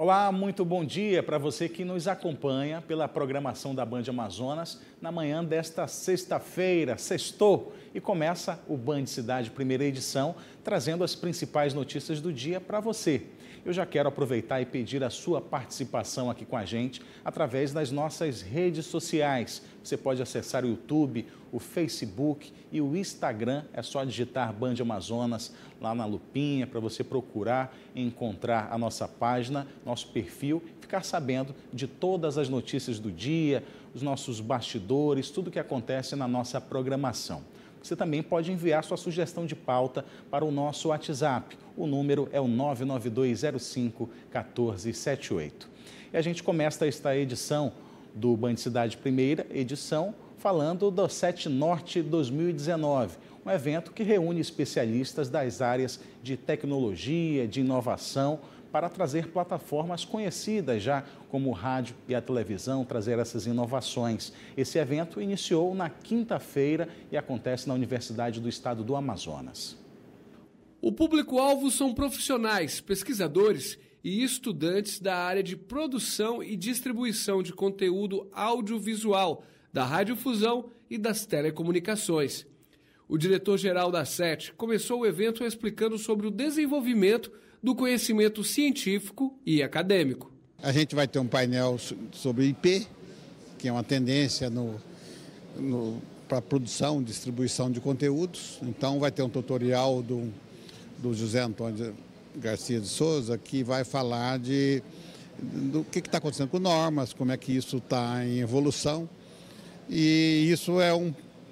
Olá, muito bom dia para você que nos acompanha pela programação da Band Amazonas na manhã desta sexta-feira, sextou, e começa o Band Cidade primeira edição, trazendo as principais notícias do dia para você. Eu já quero aproveitar e pedir a sua participação aqui com a gente através das nossas redes sociais. Você pode acessar o YouTube, o Facebook e o Instagram. É só digitar Band Amazonas lá na lupinha para você procurar e encontrar a nossa página, nosso perfil, ficar sabendo de todas as notícias do dia, os nossos bastidores, tudo que acontece na nossa programação. Você também pode enviar sua sugestão de pauta para o nosso WhatsApp. O número é o 99205-1478. E a gente começa esta edição do Band Cidade Primeira Edição falando do SET Norte 2019, um evento que reúne especialistas das áreas de tecnologia, de inovação, para trazer plataformas conhecidas já como o rádio e a televisão, trazer essas inovações. Esse evento iniciou na quinta-feira e acontece na Universidade do Estado do Amazonas. O público-alvo são profissionais, pesquisadores e estudantes da área de produção e distribuição de conteúdo audiovisual, da radiodifusão e das telecomunicações. O diretor-geral da SET começou o evento explicando sobre o desenvolvimento do conhecimento científico e acadêmico. A gente vai ter um painel sobre IP, que é uma tendência para a produção e distribuição de conteúdos. Então vai ter um tutorial do José Antônio Garcia de Souza, que vai falar do que está acontecendo com normas, como é que isso está em evolução. E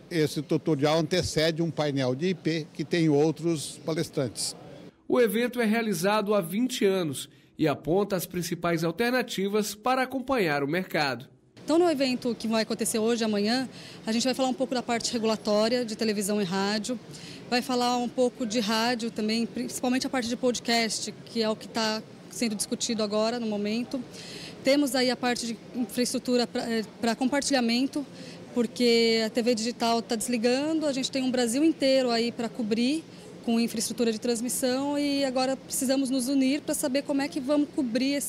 esse tutorial antecede um painel de IP que tem outros palestrantes. O evento é realizado há 20 anos e aponta as principais alternativas para acompanhar o mercado. Então, no evento que vai acontecer hoje e amanhã, a gente vai falar um pouco da parte regulatória de televisão e rádio, vai falar um pouco de rádio também, principalmente a parte de podcast, que é o que está sendo discutido agora no momento. Temos aí a parte de infraestrutura para compartilhamento, porque a TV digital está desligando, a gente tem um Brasil inteiro aí para cobrir, com infraestrutura de transmissão, e agora precisamos nos unir para saber como é que vamos cobrir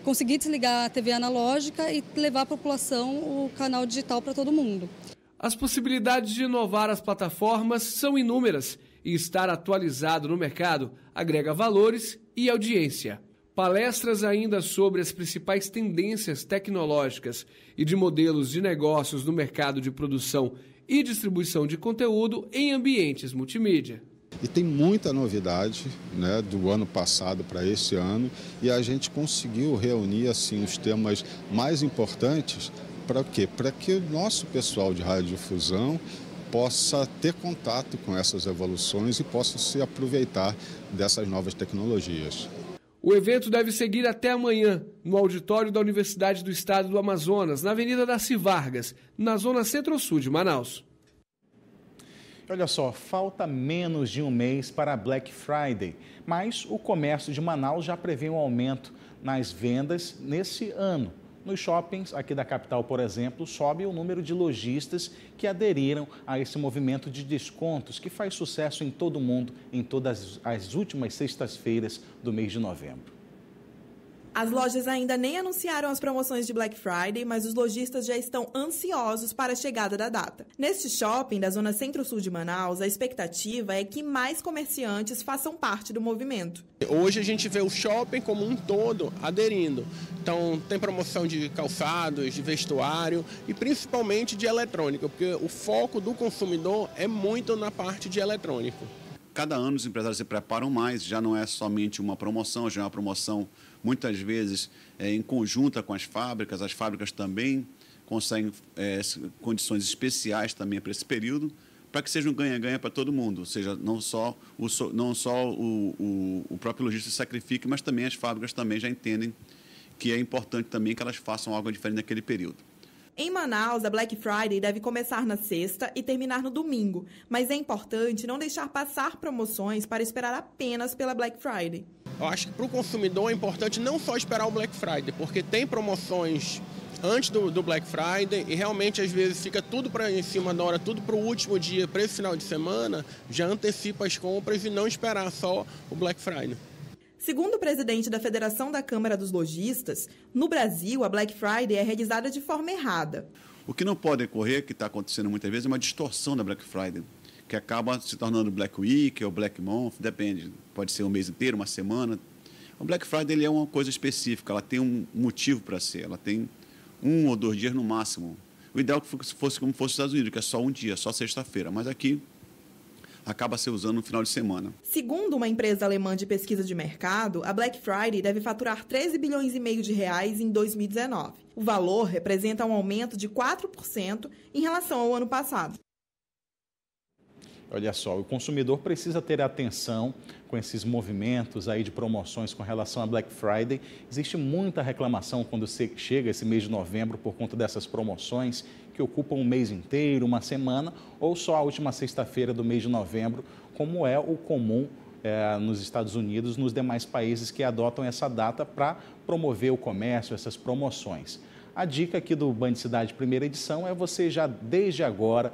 conseguir desligar a TV analógica e levar à população o canal digital para todo mundo. As possibilidades de inovar as plataformas são inúmeras e estar atualizado no mercado agrega valores e audiência. Palestras ainda sobre as principais tendências tecnológicas e de modelos de negócios no mercado de produção e distribuição de conteúdo em ambientes multimídia. E tem muita novidade, né, do ano passado para esse ano, e a gente conseguiu reunir assim, os temas mais importantes para quê? Para que o nosso pessoal de radiodifusão possa ter contato com essas evoluções e possa se aproveitar dessas novas tecnologias. O evento deve seguir até amanhã, no auditório da Universidade do Estado do Amazonas, na Avenida Darcy Vargas, na zona centro-sul de Manaus. Olha só, falta menos de um mês para a Black Friday, mas o comércio de Manaus já prevê um aumento nas vendas nesse ano. Nos shoppings aqui da capital, por exemplo, sobe o número de lojistas que aderiram a esse movimento de descontos que faz sucesso em todo o mundo em todas as últimas sextas-feiras do mês de novembro. As lojas ainda nem anunciaram as promoções de Black Friday, mas os lojistas já estão ansiosos para a chegada da data. Neste shopping da zona centro-sul de Manaus, a expectativa é que mais comerciantes façam parte do movimento. Hoje a gente vê o shopping como um todo aderindo. Então tem promoção de calçados, de vestuário e principalmente de eletrônica, porque o foco do consumidor é muito na parte de eletrônico. Cada ano os empresários se preparam mais, já não é somente uma promoção, já é uma promoção muitas vezes em conjunta com as fábricas também conseguem condições especiais também para esse período, para que seja um ganha-ganha para todo mundo, ou seja, não só o próprio lojista se sacrifique, mas também as fábricas também já entendem que é importante também que elas façam algo diferente naquele período. Em Manaus, a Black Friday deve começar na sexta e terminar no domingo, mas é importante não deixar passar promoções para esperar apenas pela Black Friday. Eu acho que para o consumidor é importante não só esperar o Black Friday, porque tem promoções antes do Black Friday e realmente às vezes fica tudo em cima da hora, tudo para o último dia, para esse final de semana, já antecipa as compras e não esperar só o Black Friday. Segundo o presidente da Federação da Câmara dos Lojistas, no Brasil, a Black Friday é realizada de forma errada. O que não pode ocorrer, que está acontecendo muitas vezes, é uma distorção da Black Friday, que acaba se tornando Black Week ou Black Month, depende, pode ser um mês inteiro, uma semana. O Black Friday ele é uma coisa específica, ela tem um motivo para ser, ela tem 1 ou 2 dias no máximo. O ideal é que fosse como fosse os Estados Unidos, que é só um dia, só sexta-feira, mas aqui acaba se usando no final de semana. Segundo uma empresa alemã de pesquisa de mercado, a Black Friday deve faturar 13 bilhões e meio de reais em 2019. O valor representa um aumento de 4% em relação ao ano passado. Olha só, o consumidor precisa ter atenção com esses movimentos aí de promoções com relação à Black Friday. Existe muita reclamação quando chega esse mês de novembro por conta dessas promoções que ocupam um mês inteiro, uma semana, ou só a última sexta-feira do mês de novembro, como é o comum nos Estados Unidos, nos demais países que adotam essa data para promover o comércio, essas promoções. A dica aqui do Band Cidade Primeira Edição é você já desde agora,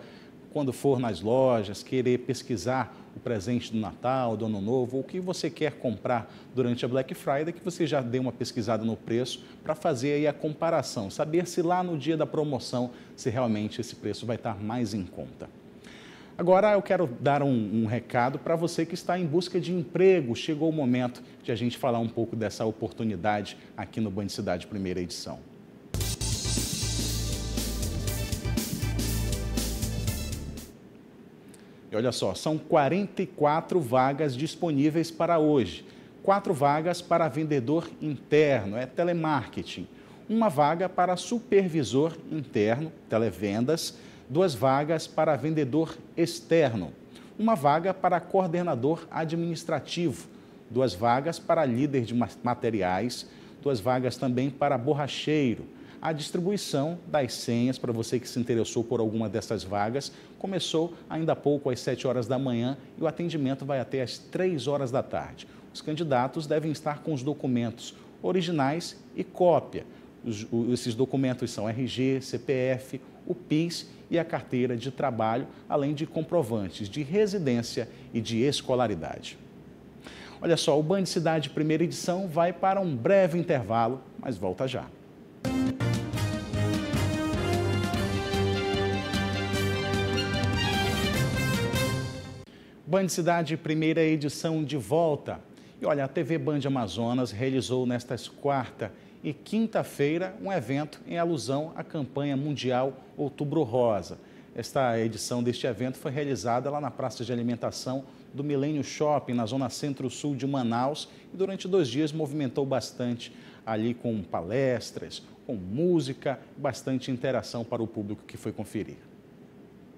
quando for nas lojas, querer pesquisar o presente do Natal, do Ano Novo, ou o que você quer comprar durante a Black Friday, que você já dê uma pesquisada no preço para fazer aí a comparação, saber se lá no dia da promoção, se realmente esse preço vai estar mais em conta. Agora eu quero dar um recado para você que está em busca de emprego. Chegou o momento de a gente falar um pouco dessa oportunidade aqui no Band Cidade Primeira Edição. E olha só, são 44 vagas disponíveis para hoje. 4 vagas para vendedor interno, telemarketing. 1 vaga para supervisor interno, televendas. 2 vagas para vendedor externo. 1 vaga para coordenador administrativo. 2 vagas para líder de materiais. 2 vagas também para borracheiro. A distribuição das senhas, para você que se interessou por alguma dessas vagas, começou ainda há pouco, às 7 horas da manhã, e o atendimento vai até às 3 horas da tarde. Os candidatos devem estar com os documentos originais e cópia. Esses documentos são RG, CPF, o PIS e a carteira de trabalho, além de comprovantes de residência e de escolaridade. Olha só, o Band Cidade Primeira Edição vai para um breve intervalo, mas volta já. Band Cidade Primeira Edição de volta. E olha, a TV Band Amazonas realizou nestas quarta e quinta-feira um evento em alusão à campanha mundial Outubro Rosa. Esta edição deste evento foi realizada lá na Praça de Alimentação do Milênio Shopping, na zona centro-sul de Manaus, e durante 2 dias movimentou bastante ali com palestras, com música, bastante interação para o público que foi conferir.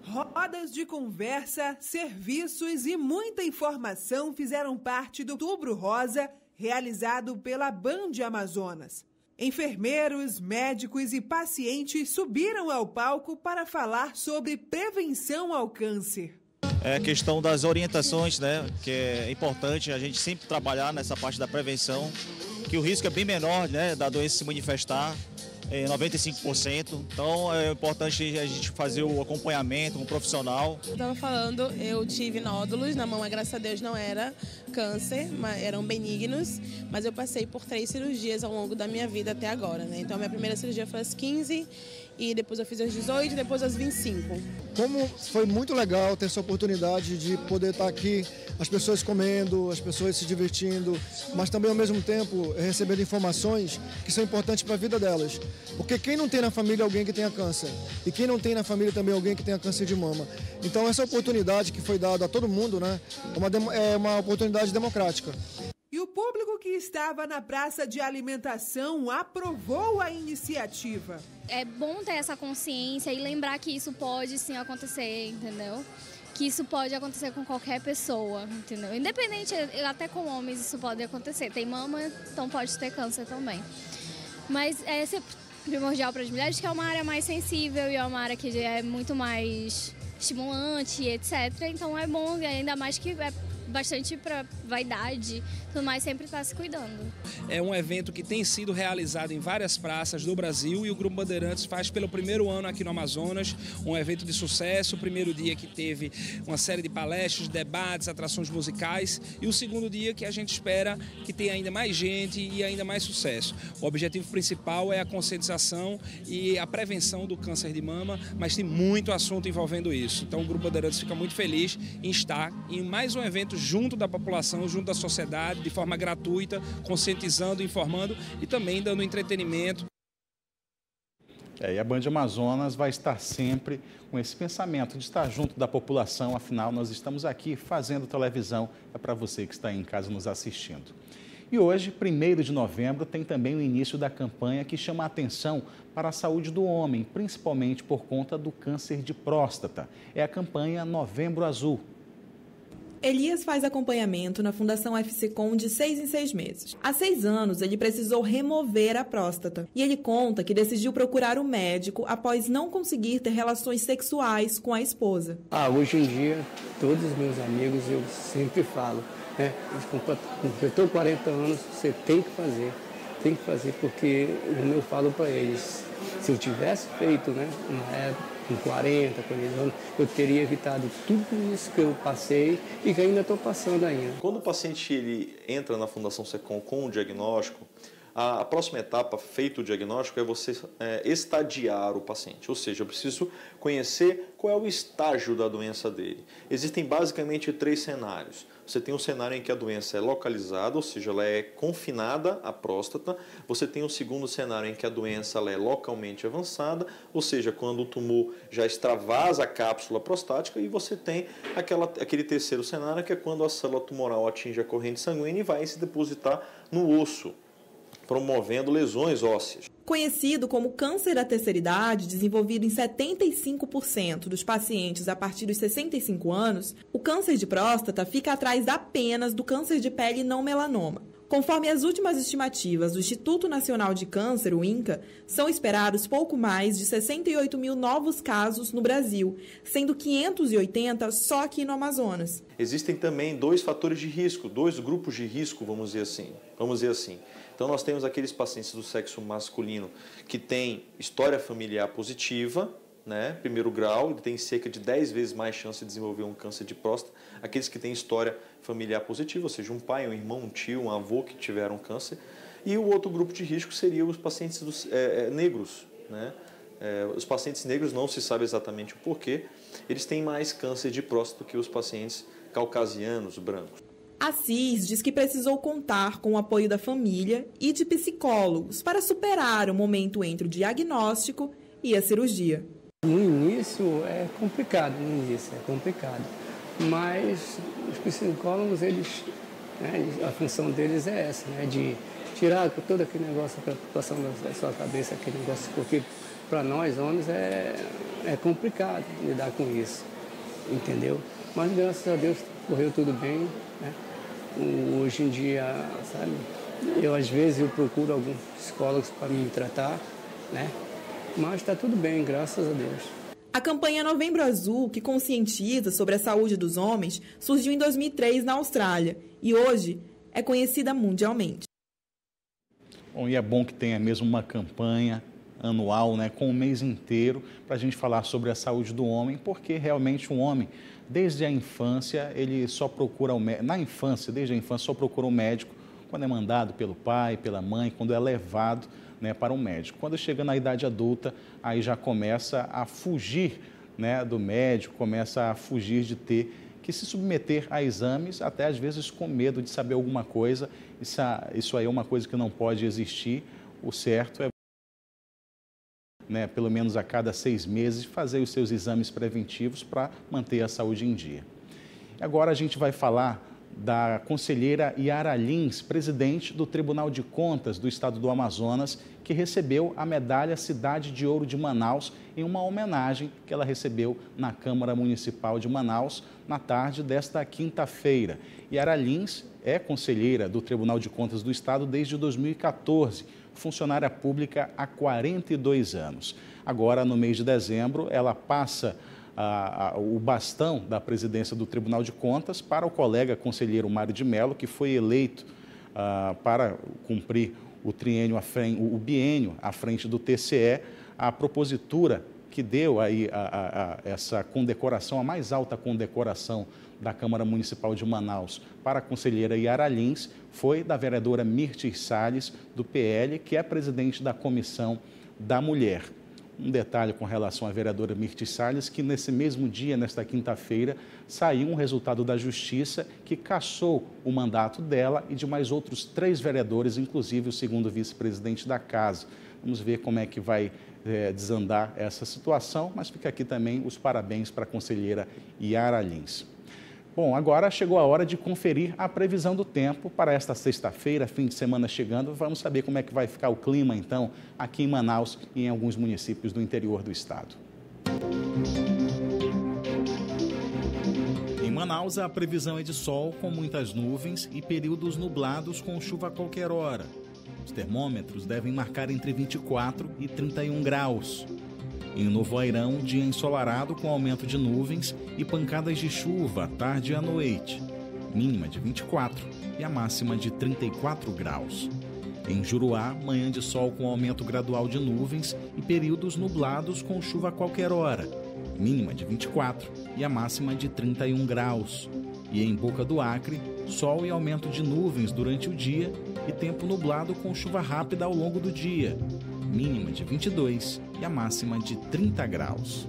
Rodas de conversa, serviços e muita informação fizeram parte do Outubro Rosa, realizado pela Band Amazonas. Enfermeiros, médicos e pacientes subiram ao palco para falar sobre prevenção ao câncer. É a questão das orientações, né, que é importante a gente sempre trabalhar nessa parte da prevenção, que o risco é bem menor, né, da doença se manifestar. 95%, então é importante a gente fazer o acompanhamento com um profissional. Eu estava falando, eu tive nódulos na mama, graças a Deus não era câncer, mas eram benignos, mas eu passei por 3 cirurgias ao longo da minha vida até agora, né? Então a minha primeira cirurgia foi aos 15 e depois eu fiz aos 18 e depois aos 25. Como foi muito legal ter essa oportunidade de poder estar aqui, as pessoas comendo, as pessoas se divertindo, mas também ao mesmo tempo recebendo informações que são importantes para a vida delas. Porque quem não tem na família alguém que tenha câncer? E quem não tem na família também alguém que tenha câncer de mama? Então essa oportunidade que foi dada a todo mundo, né, é uma oportunidade democrática. E o público que estava na praça de alimentação aprovou a iniciativa. É bom ter essa consciência e lembrar que isso pode sim acontecer, entendeu? Que isso pode acontecer com qualquer pessoa, entendeu? Independente, até com homens isso pode acontecer. Tem mama, então pode ter câncer também. Mas é primordial para as mulheres, que é uma área mais sensível e é uma área que é muito mais estimulante, etc. Então é bom, ainda mais que bastante para vaidade, tudo mais, sempre está se cuidando. É um evento que tem sido realizado em várias praças do Brasil e o Grupo Bandeirantes faz pelo primeiro ano aqui no Amazonas, um evento de sucesso, o primeiro dia que teve uma série de palestras, debates, atrações musicais e o segundo dia que a gente espera que tenha ainda mais gente e ainda mais sucesso. O objetivo principal é a conscientização e a prevenção do câncer de mama, mas tem muito assunto envolvendo isso. Então o Grupo Bandeirantes fica muito feliz em estar em mais um evento junto da população, junto da sociedade, de forma gratuita, conscientizando, informando e também dando entretenimento. E a Band Amazonas vai estar sempre com esse pensamento de estar junto da população, afinal nós estamos aqui fazendo televisão, é para você que está aí em casa nos assistindo. E hoje, 1º de novembro, tem também o início da campanha que chama a atenção para a saúde do homem, principalmente por conta do câncer de próstata. É a campanha Novembro Azul. Elias faz acompanhamento na Fundação FCCOM de 6 em 6 meses. Há 6 anos, ele precisou remover a próstata. E ele conta que decidiu procurar um médico após não conseguir ter relações sexuais com a esposa. Hoje em dia, todos os meus amigos, eu sempre falo, completou 40 anos, você tem que fazer, porque eu falo para eles, se eu tivesse feito, na época, com 40, 40 anos, eu teria evitado tudo isso que eu passei e que ainda estou passando ainda. Quando o paciente ele entra na Fundação FCCOM com o diagnóstico, a próxima etapa, feito o diagnóstico, é você estadiar o paciente. Ou seja, eu preciso conhecer qual é o estágio da doença dele. Existem basicamente 3 cenários. Você tem um cenário em que a doença é localizada, ou seja, ela é confinada à próstata. Você tem um segundo cenário em que a doença ela é localmente avançada, ou seja, quando o tumor já extravasa a cápsula prostática. E você tem aquele terceiro cenário, que é quando a célula tumoral atinge a corrente sanguínea e vai se depositar no osso, promovendo lesões ósseas. Conhecido como câncer da terceira idade, desenvolvido em 75% dos pacientes a partir dos 65 anos, o câncer de próstata fica atrás apenas do câncer de pele não melanoma. Conforme as últimas estimativas do Instituto Nacional de Câncer, o INCA, são esperados pouco mais de 68 mil novos casos no Brasil, sendo 580 só aqui no Amazonas. Existem também 2 fatores de risco, 2 grupos de risco, vamos dizer assim. Então nós temos aqueles pacientes do sexo masculino que têm história familiar positiva, primeiro grau, ele tem cerca de 10 vezes mais chance de desenvolver um câncer de próstata. Aqueles que têm história familiar positiva, ou seja, um pai, um irmão, um tio, um avô que tiveram câncer. E o outro grupo de risco seria os pacientes negros. Os pacientes negros, não se sabe exatamente o porquê, eles têm mais câncer de próstata que os pacientes caucasianos, brancos. Assis diz que precisou contar com o apoio da família e de psicólogos para superar o momento entre o diagnóstico e a cirurgia. No início é complicado, mas os psicólogos, a função deles é essa, de tirar todo aquele negócio, a preocupação da sua cabeça, aquele negócio, porque para nós homens é complicado lidar com isso, entendeu? Mas graças a Deus correu tudo bem, Hoje em dia, às vezes eu procuro alguns psicólogos para me tratar, mas está tudo bem, graças a Deus. A campanha Novembro Azul, que conscientiza sobre a saúde dos homens, surgiu em 2003 na Austrália e hoje é conhecida mundialmente. Bom, e é bom que tenha mesmo uma campanha anual, com um mês inteiro, para a gente falar sobre a saúde do homem, porque realmente o homem, desde a infância, ele só procura desde a infância, só procura um médico quando é mandado pelo pai, pela mãe, quando é levado para um médico. Quando chega na idade adulta, aí já começa a fugir do médico, começa a fugir de ter que se submeter a exames, até às vezes com medo de saber alguma coisa. Isso aí é uma coisa que não pode existir. O certo é pelo menos a cada 6 meses, fazer os seus exames preventivos para manter a saúde em dia. Agora a gente vai falar da conselheira Yara Lins, presidente do Tribunal de Contas do Estado do Amazonas, que recebeu a medalha Cidade de Ouro de Manaus em uma homenagem que ela recebeu na Câmara Municipal de Manaus na tarde desta quinta-feira. Yara Lins é conselheira do Tribunal de Contas do Estado desde 2014, funcionária pública há 42 anos. Agora, no mês de dezembro, ela passa o bastão da presidência do Tribunal de Contas para o colega conselheiro Mário de Mello, que foi eleito para cumprir o biênio à frente do TCE. A propositura que deu aí essa condecoração, a mais alta condecoração da Câmara Municipal de Manaus para a conselheira Yara Lins, foi da vereadora Mirtes Salles, do PL, que é presidente da Comissão da Mulher. Um detalhe com relação à vereadora Mirtes Salles, que nesse mesmo dia, nesta quinta-feira, saiu um resultado da Justiça que cassou o mandato dela e de mais outros 3 vereadores, inclusive o segundo vice-presidente da Casa. Vamos ver como é que vai desandar essa situação, mas fica aqui também os parabéns para a conselheira Yara Lins. Bom, agora chegou a hora de conferir a previsão do tempo para esta sexta-feira, fim de semana chegando. Vamos saber como é que vai ficar o clima, então, aqui em Manaus e em alguns municípios do interior do estado. Em Manaus, a previsão é de sol com muitas nuvens e períodos nublados com chuva a qualquer hora. Os termômetros devem marcar entre 24 e 31 graus. Em Novo Airão, dia ensolarado com aumento de nuvens e pancadas de chuva à tarde e à noite. Mínima de 24 e a máxima de 34 graus. Em Juruá, manhã de sol com aumento gradual de nuvens e períodos nublados com chuva a qualquer hora. Mínima de 24 e a máxima de 31 graus. E em Boca do Acre, sol e aumento de nuvens durante o dia e tempo nublado com chuva rápida ao longo do dia. Mínima de 22 e a máxima de 30 graus.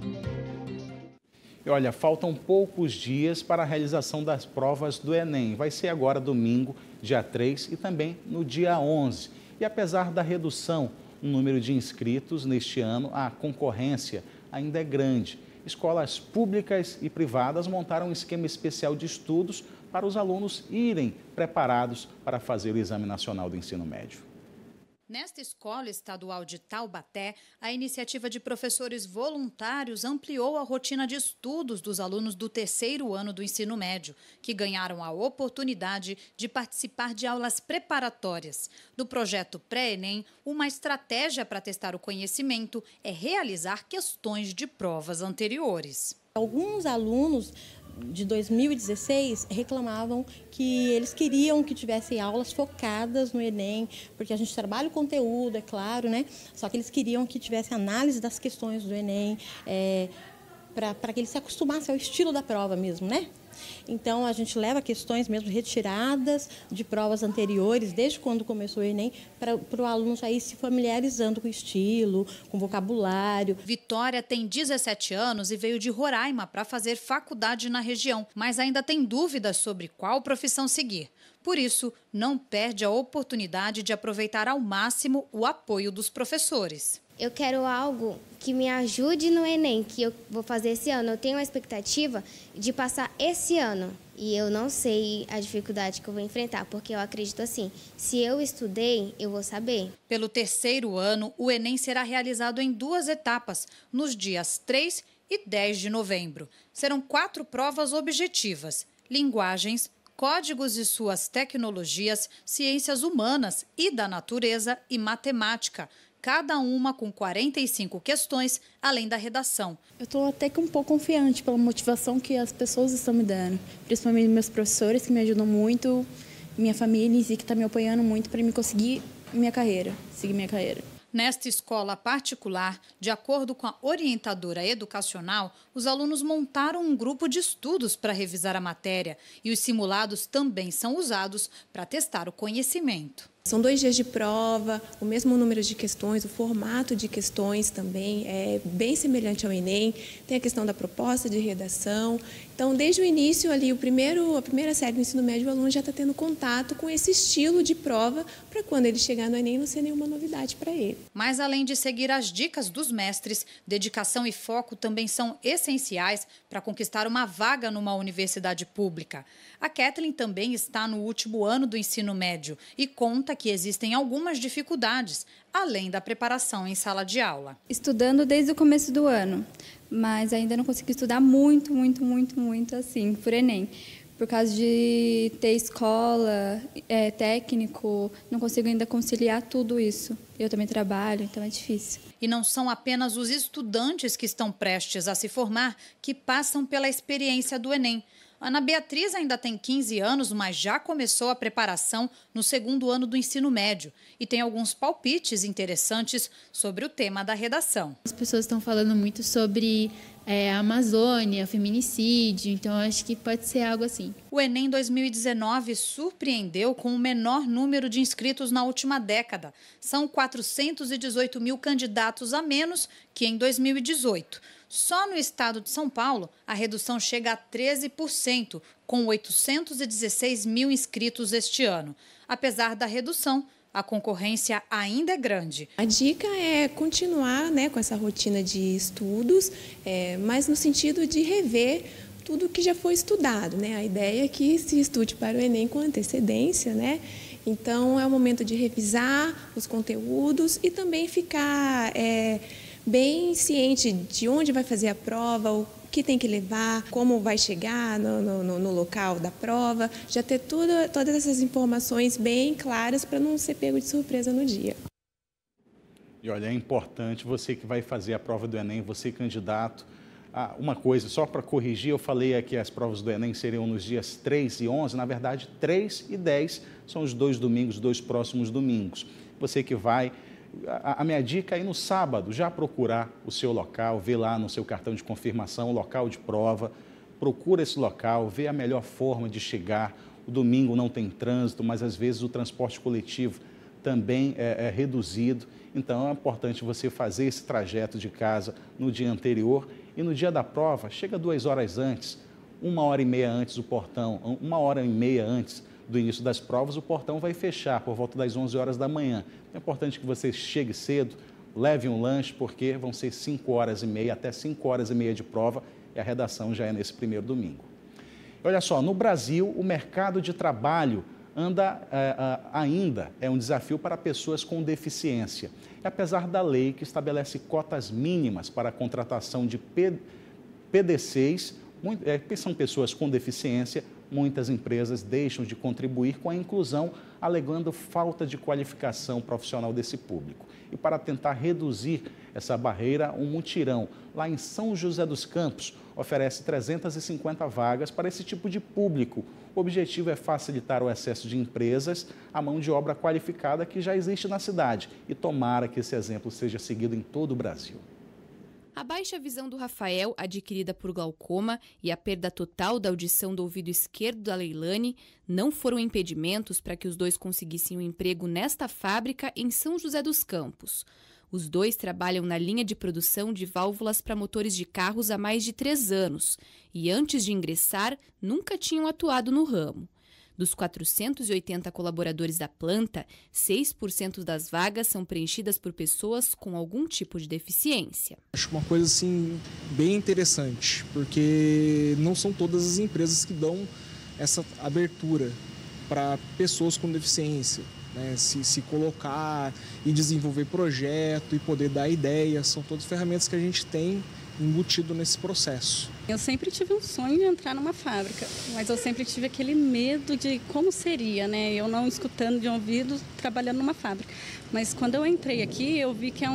E olha, faltam poucos dias para a realização das provas do Enem. Vai ser agora domingo, dia 3 e também no dia 11. E apesar da redução no número de inscritos neste ano, a concorrência ainda é grande. Escolas públicas e privadas montaram um esquema especial de estudos para os alunos irem preparados para fazer o Exame Nacional do Ensino Médio. Nesta escola estadual de Taubaté, a iniciativa de professores voluntários ampliou a rotina de estudos dos alunos do 3º ano do ensino médio, que ganharam a oportunidade de participar de aulas preparatórias. Do projeto Pré-ENEM, uma estratégia para testar o conhecimento é realizar questões de provas anteriores. Alguns alunos de 2016 reclamavam que eles queriam que tivessem aulas focadas no Enem, porque a gente trabalha o conteúdo, é claro, né? Só que eles queriam que tivesse análise das questões do Enem, para que eles se acostumassem ao estilo da prova mesmo, né? Então, a gente leva questões mesmo retiradas de provas anteriores, desde quando começou o Enem, para o aluno já ir se familiarizando com o estilo, com o vocabulário. Vitória tem 17 anos e veio de Roraima para fazer faculdade na região, mas ainda tem dúvidas sobre qual profissão seguir. Por isso, não perde a oportunidade de aproveitar ao máximo o apoio dos professores. Eu quero algo que me ajude no Enem, que eu vou fazer esse ano. Eu tenho a expectativa de passar esse ano. E eu não sei a dificuldade que eu vou enfrentar, porque eu acredito assim, se eu estudei, eu vou saber. Pelo 3º ano, o Enem será realizado em 2 etapas, nos dias 3 e 10 de novembro. Serão 4 provas objetivas: linguagens, códigos e suas tecnologias, ciências humanas e da natureza e matemática, cada uma com 45 questões, além da redação. Eu estou até que um pouco confiante pela motivação que as pessoas estão me dando, principalmente meus professores, que me ajudam muito, minha família em si, que está me apoiando muito para me conseguir minha carreira, seguir minha carreira. Nesta escola particular, de acordo com a orientadora educacional, os alunos montaram um grupo de estudos para revisar a matéria e os simulados também são usados para testar o conhecimento. São 2 dias de prova, o mesmo número de questões, o formato de questões também é bem semelhante ao Enem. Tem a questão da proposta de redação. Então, desde o início, ali, a primeira série do ensino médio, o aluno já está tendo contato com esse estilo de prova para quando ele chegar no Enem não ser nenhuma novidade para ele. Mas, além de seguir as dicas dos mestres, dedicação e foco também são essenciais para conquistar uma vaga numa universidade pública. A Kathleen também está no último ano do ensino médio e conta que existem algumas dificuldades, além da preparação em sala de aula. Estudando desde o começo do ano, mas ainda não consegui estudar muito assim, por Enem. Por causa de ter escola, técnico, não consigo ainda conciliar tudo isso. Eu também trabalho, então é difícil. E não são apenas os estudantes que estão prestes a se formar que passam pela experiência do Enem. Ana Beatriz ainda tem 15 anos, mas já começou a preparação no 2º ano do ensino médio e tem alguns palpites interessantes sobre o tema da redação. As pessoas estão falando muito sobre a Amazônia, feminicídio, então acho que pode ser algo assim. O Enem 2019 surpreendeu com o menor número de inscritos na última década. São 418 mil candidatos a menos que em 2018. Só no estado de São Paulo, a redução chega a 13%, com 816 mil inscritos este ano. Apesar da redução, a concorrência ainda é grande. A dica é continuar, com essa rotina de estudos, mas no sentido de rever tudo que já foi estudado. A ideia é que se estude para o Enem com antecedência, Então, é o momento de revisar os conteúdos e também ficar bem ciente de onde vai fazer a prova, o que tem que levar, como vai chegar no local da prova, já ter todas essas informações bem claras para não ser pego de surpresa no dia. E olha, é importante, você que vai fazer a prova do Enem, você candidato, uma coisa, só para corrigir, eu falei aqui as provas do Enem seriam nos dias 3 e 11, na verdade 3 e 10 são os 2 domingos, 2 próximos domingos. Você que vai... A minha dica é ir no sábado, já procurar o seu local, ver lá no seu cartão de confirmação o local de prova, procura esse local, vê a melhor forma de chegar. O domingo não tem trânsito, mas às vezes o transporte coletivo também é reduzido. Então é importante você fazer esse trajeto de casa no dia anterior e no dia da prova, chega 2 horas antes, 1h30 antes o portão, 1h30 antes do início das provas, o portão vai fechar por volta das 11 horas da manhã. É importante que você chegue cedo, leve um lanche, porque vão ser 5h30, até 5h30 de prova, e a redação já é nesse primeiro domingo. Olha só, no Brasil, o mercado de trabalho ainda é um desafio para pessoas com deficiência. E apesar da lei que estabelece cotas mínimas para a contratação de PDCs, que são pessoas com deficiência, muitas empresas deixam de contribuir com a inclusão, alegando falta de qualificação profissional desse público. E para tentar reduzir essa barreira, um mutirão lá em São José dos Campos oferece 350 vagas para esse tipo de público. O objetivo é facilitar o acesso de empresas à mão de obra qualificada que já existe na cidade. E tomara que esse exemplo seja seguido em todo o Brasil. A baixa visão do Rafael, adquirida por glaucoma, e a perda total da audição do ouvido esquerdo da Leilane não foram impedimentos para que os dois conseguissem um emprego nesta fábrica em São José dos Campos. Os dois trabalham na linha de produção de válvulas para motores de carros há mais de 3 anos e, antes de ingressar, nunca tinham atuado no ramo. Dos 480 colaboradores da planta, 6% das vagas são preenchidas por pessoas com algum tipo de deficiência. Acho uma coisa assim bem interessante, porque não são todas as empresas que dão essa abertura para pessoas com deficiência, né? Se colocar e desenvolver projeto e poder dar ideias, são todas ferramentas que a gente tem embutido nesse processo. Eu sempre tive um sonho de entrar numa fábrica, mas eu sempre tive aquele medo de como seria, né? Eu não escutando de ouvido, trabalhando numa fábrica. Mas quando eu entrei aqui, eu vi que é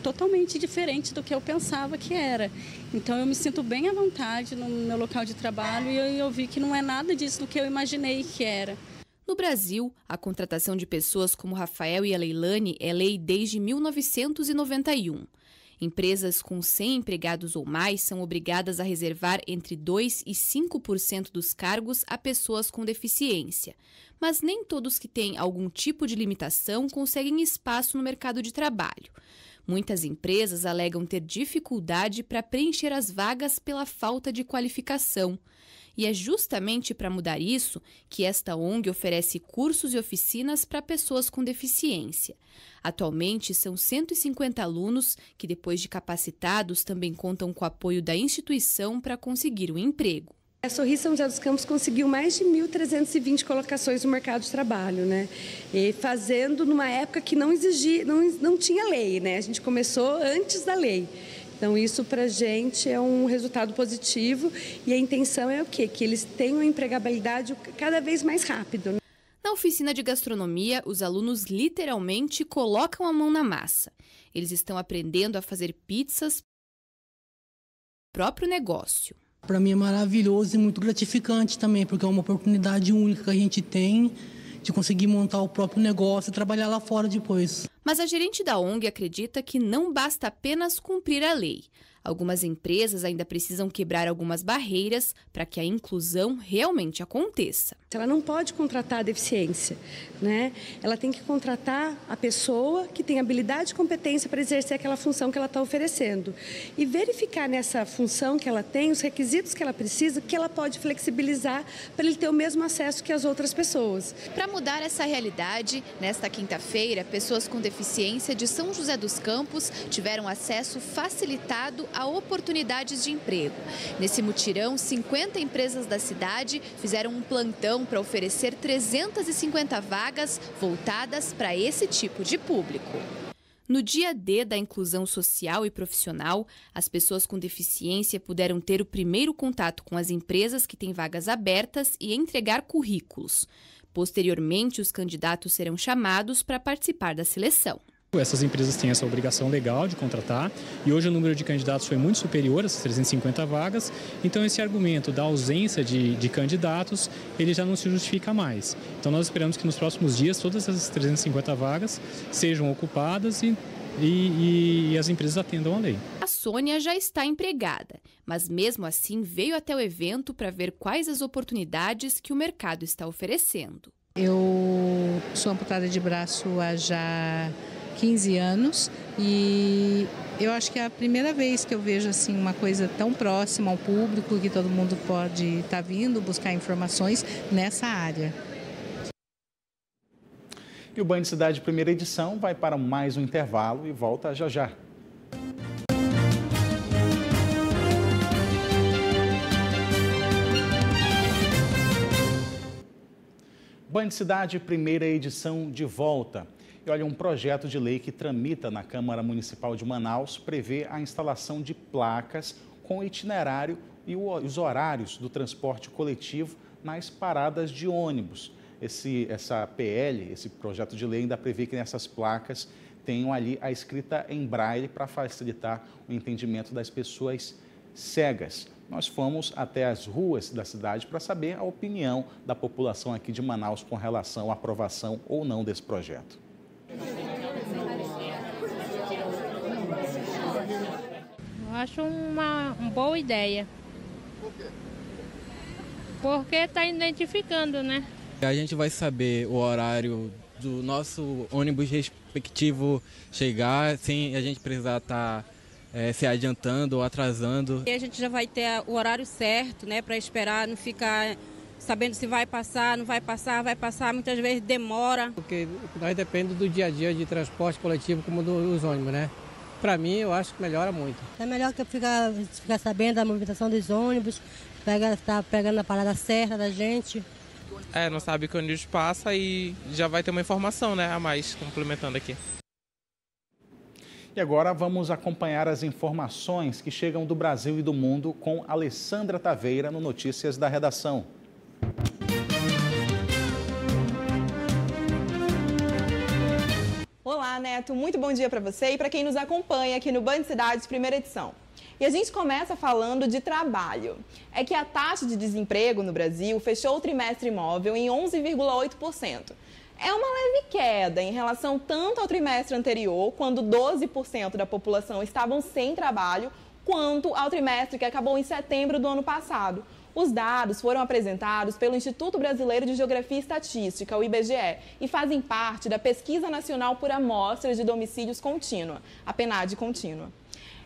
totalmente diferente do que eu pensava que era. Então eu me sinto bem à vontade no meu local de trabalho e eu vi que não é nada disso do que eu imaginei que era. No Brasil, a contratação de pessoas como Rafael e a Leilane é lei desde 1991. Empresas com 100 empregados ou mais são obrigadas a reservar entre 2% e 5% dos cargos a pessoas com deficiência. Mas nem todos que têm algum tipo de limitação conseguem espaço no mercado de trabalho. Muitas empresas alegam ter dificuldade para preencher as vagas pela falta de qualificação. E é justamente para mudar isso que esta ONG oferece cursos e oficinas para pessoas com deficiência. Atualmente, são 150 alunos que, depois de capacitados, também contam com o apoio da instituição para conseguir um emprego. A Sorriso São José dos Campos conseguiu mais de 1.320 colocações no mercado de trabalho, né? E fazendo numa época que não tinha lei, né? A gente começou antes da lei. Então, isso para a gente é um resultado positivo e a intenção é o quê? Que eles tenham empregabilidade cada vez mais rápido. Na oficina de gastronomia, os alunos literalmente colocam a mão na massa. Eles estão aprendendo a fazer pizzas para o próprio negócio. Para mim é maravilhoso e muito gratificante também, porque é uma oportunidade única que a gente tem de conseguir montar o próprio negócio e trabalhar lá fora depois. Mas a gerente da ONG acredita que não basta apenas cumprir a lei. Algumas empresas ainda precisam quebrar algumas barreiras para que a inclusão realmente aconteça. Ela não pode contratar a deficiência, né? Ela tem que contratar a pessoa que tem habilidade e competência para exercer aquela função que ela está oferecendo. E verificar nessa função que ela tem, os requisitos que ela precisa, que ela pode flexibilizar para ele ter o mesmo acesso que as outras pessoas. Para mudar essa realidade, nesta quinta-feira, pessoas com deficiência de São José dos Campos tiveram acesso facilitado a oportunidades de emprego. Nesse mutirão, 50 empresas da cidade fizeram um plantão para oferecer 350 vagas voltadas para esse tipo de público. No dia D da inclusão social e profissional, as pessoas com deficiência puderam ter o primeiro contato com as empresas que têm vagas abertas e entregar currículos. Posteriormente, os candidatos serão chamados para participar da seleção. Essas empresas têm essa obrigação legal de contratar e hoje o número de candidatos foi muito superior, essas 350 vagas, então esse argumento da ausência de candidatos, ele já não se justifica mais. Então nós esperamos que nos próximos dias todas essas 350 vagas sejam ocupadas e as empresas atendam a lei. A Sônia já está empregada, mas mesmo assim veio até o evento para ver quais as oportunidades que o mercado está oferecendo. Eu sou amputada de braço há já 15 anos e eu acho que é a primeira vez que eu vejo assim uma coisa tão próxima ao público que todo mundo pode estar vindo buscar informações nessa área. E o Band Cidade primeira edição vai para mais um intervalo e volta já já. Band Cidade primeira edição de volta. E olha, um projeto de lei que tramita na Câmara Municipal de Manaus prevê a instalação de placas com o itinerário e os horários do transporte coletivo nas paradas de ônibus. Essa PL, esse projeto de lei, ainda prevê que nessas placas tenham ali a escrita em braille para facilitar o entendimento das pessoas cegas. Nós fomos até as ruas da cidade para saber a opinião da população aqui de Manaus com relação à aprovação ou não desse projeto. Eu acho uma boa ideia. Por quê? Porque está identificando, né? A gente vai saber o horário do nosso ônibus respectivo chegar, sem a gente precisar estar se adiantando ou atrasando. E a gente já vai ter o horário certo, né, para esperar, não ficar sabendo se vai passar, não vai passar, muitas vezes demora. Porque nós dependemos do dia a dia de transporte coletivo como dos ônibus, né? Para mim, eu acho que melhora muito. É melhor que ficar sabendo da movimentação dos ônibus, estar pegando a parada certa da gente. Não sabe que o ônibus passa e já vai ter uma informação, né, a mais, complementando aqui. E agora vamos acompanhar as informações que chegam do Brasil e do mundo com Alessandra Taveira no Notícias da Redação. Olá, Neto. Muito bom dia para você e para quem nos acompanha aqui no Band Cidades, primeira edição. E a gente começa falando de trabalho. É que a taxa de desemprego no Brasil fechou o trimestre imóvel em 11,8%. É uma leve queda em relação tanto ao trimestre anterior, quando 12% da população estavam sem trabalho, quanto ao trimestre que acabou em setembro do ano passado. Os dados foram apresentados pelo Instituto Brasileiro de Geografia e Estatística, o IBGE, e fazem parte da Pesquisa Nacional por Amostra de Domicílios Contínua, a PNAD contínua.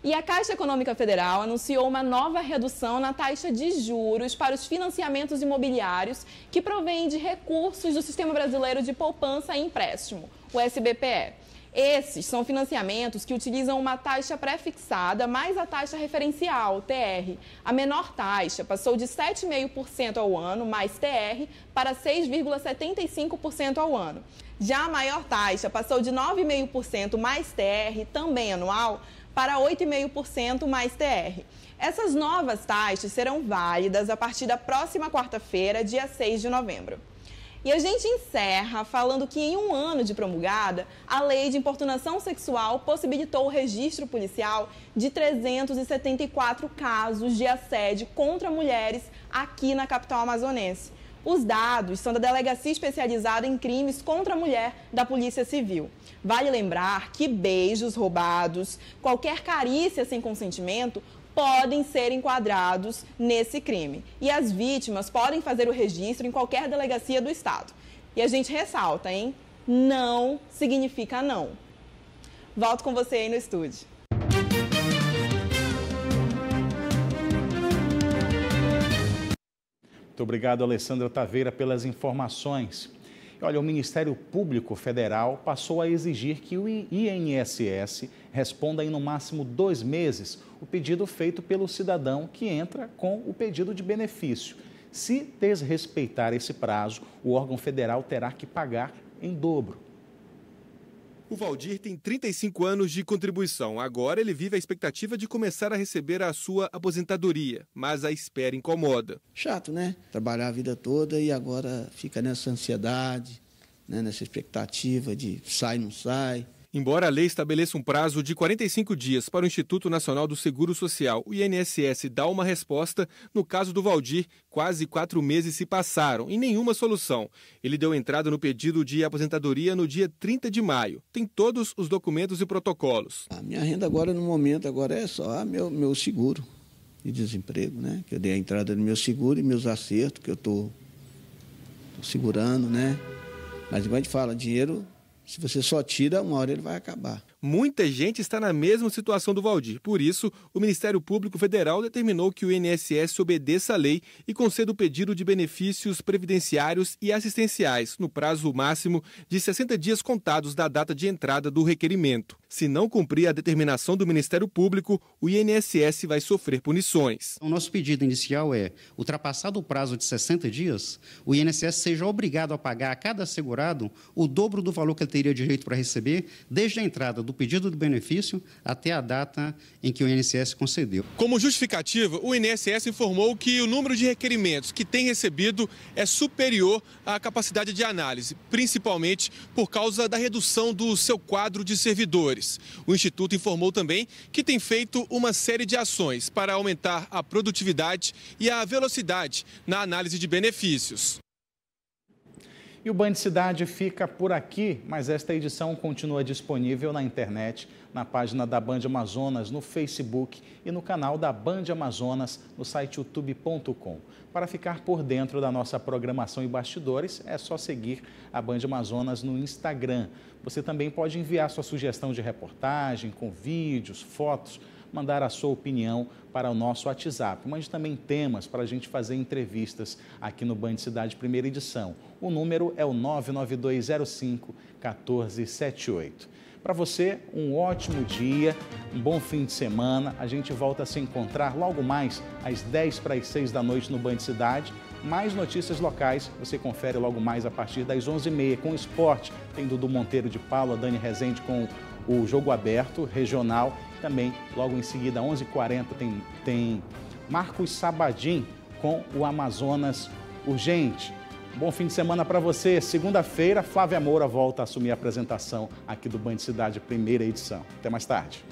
E a Caixa Econômica Federal anunciou uma nova redução na taxa de juros para os financiamentos imobiliários que provêm de recursos do Sistema Brasileiro de Poupança e Empréstimo, o SBPE. Esses são financiamentos que utilizam uma taxa pré-fixada mais a taxa referencial, TR. A menor taxa passou de 7,5% ao ano, mais TR, para 6,75% ao ano. Já a maior taxa passou de 9,5% mais TR, também anual, para 8,5% mais TR. Essas novas taxas serão válidas a partir da próxima quarta-feira, dia 6 de novembro. E a gente encerra falando que em um ano de promulgada, a lei de importunação sexual possibilitou o registro policial de 374 casos de assédio contra mulheres aqui na capital amazonense. Os dados são da Delegacia Especializada em Crimes contra a Mulher da Polícia Civil. Vale lembrar que beijos roubados, qualquer carícia sem consentimento, podem ser enquadrados nesse crime. E as vítimas podem fazer o registro em qualquer delegacia do Estado. E a gente ressalta, hein? Não significa não. Volto com você aí no estúdio. Muito obrigado, Alessandra Taveira, pelas informações. Olha, o Ministério Público Federal passou a exigir que o INSS responda em no máximo 2 meses o pedido feito pelo cidadão que entra com o pedido de benefício. Se desrespeitar esse prazo, o órgão federal terá que pagar em dobro. O Valdir tem 35 anos de contribuição. Agora ele vive a expectativa de começar a receber a sua aposentadoria, mas a espera incomoda. Chato, né? Trabalhar a vida toda e agora fica nessa ansiedade, né? Nessa expectativa de sai, não sai. Embora a lei estabeleça um prazo de 45 dias para o Instituto Nacional do Seguro Social, o INSS dá uma resposta. No caso do Valdir, quase 4 meses se passaram e nenhuma solução. Ele deu entrada no pedido de aposentadoria no dia 30 de maio. Tem todos os documentos e protocolos. A minha renda agora, no momento, agora é só meu seguro de desemprego, né? Que eu dei a entrada no meu seguro e meus acertos, que eu estou segurando, né? Mas igual a gente fala, dinheiro... Se você só tira, uma hora ele vai acabar. Muita gente está na mesma situação do Valdir. Por isso, o Ministério Público Federal determinou que o INSS obedeça a lei e conceda o pedido de benefícios previdenciários e assistenciais no prazo máximo de 60 dias contados da data de entrada do requerimento. Se não cumprir a determinação do Ministério Público, o INSS vai sofrer punições. O nosso pedido inicial é, ultrapassado o prazo de 60 dias, o INSS seja obrigado a pagar a cada segurado o dobro do valor que ele teria direito para receber desde a entrada do pedido do benefício até a data em que o INSS concedeu. Como justificativa, o INSS informou que o número de requerimentos que tem recebido é superior à capacidade de análise, principalmente por causa da redução do seu quadro de servidores. O Instituto informou também que tem feito uma série de ações para aumentar a produtividade e a velocidade na análise de benefícios. E o Band Cidade fica por aqui, mas esta edição continua disponível na internet, na página da Band Amazonas, no Facebook e no canal da Band Amazonas, no site youtube.com. Para ficar por dentro da nossa programação e bastidores, é só seguir a Band Amazonas no Instagram. Você também pode enviar sua sugestão de reportagem, com vídeos, fotos, mandar a sua opinião para o nosso WhatsApp. Mande também temas para a gente fazer entrevistas aqui no Band Cidade Primeira Edição. O número é o 99205-1478. Para você, um ótimo dia, um bom fim de semana. A gente volta a se encontrar logo mais às 10 para as 6 da noite no Band Cidade. Mais notícias locais você confere logo mais a partir das 11h30 com o esporte. Tem Dudu Monteiro de Paula, Dani Rezende com o Jogo Aberto Regional. Também, logo em seguida, 11h40, tem Marcos Sabadim com o Amazonas Urgente. Bom fim de semana para você. Segunda-feira, Flávia Moura volta a assumir a apresentação aqui do Band Cidade, primeira edição. Até mais tarde.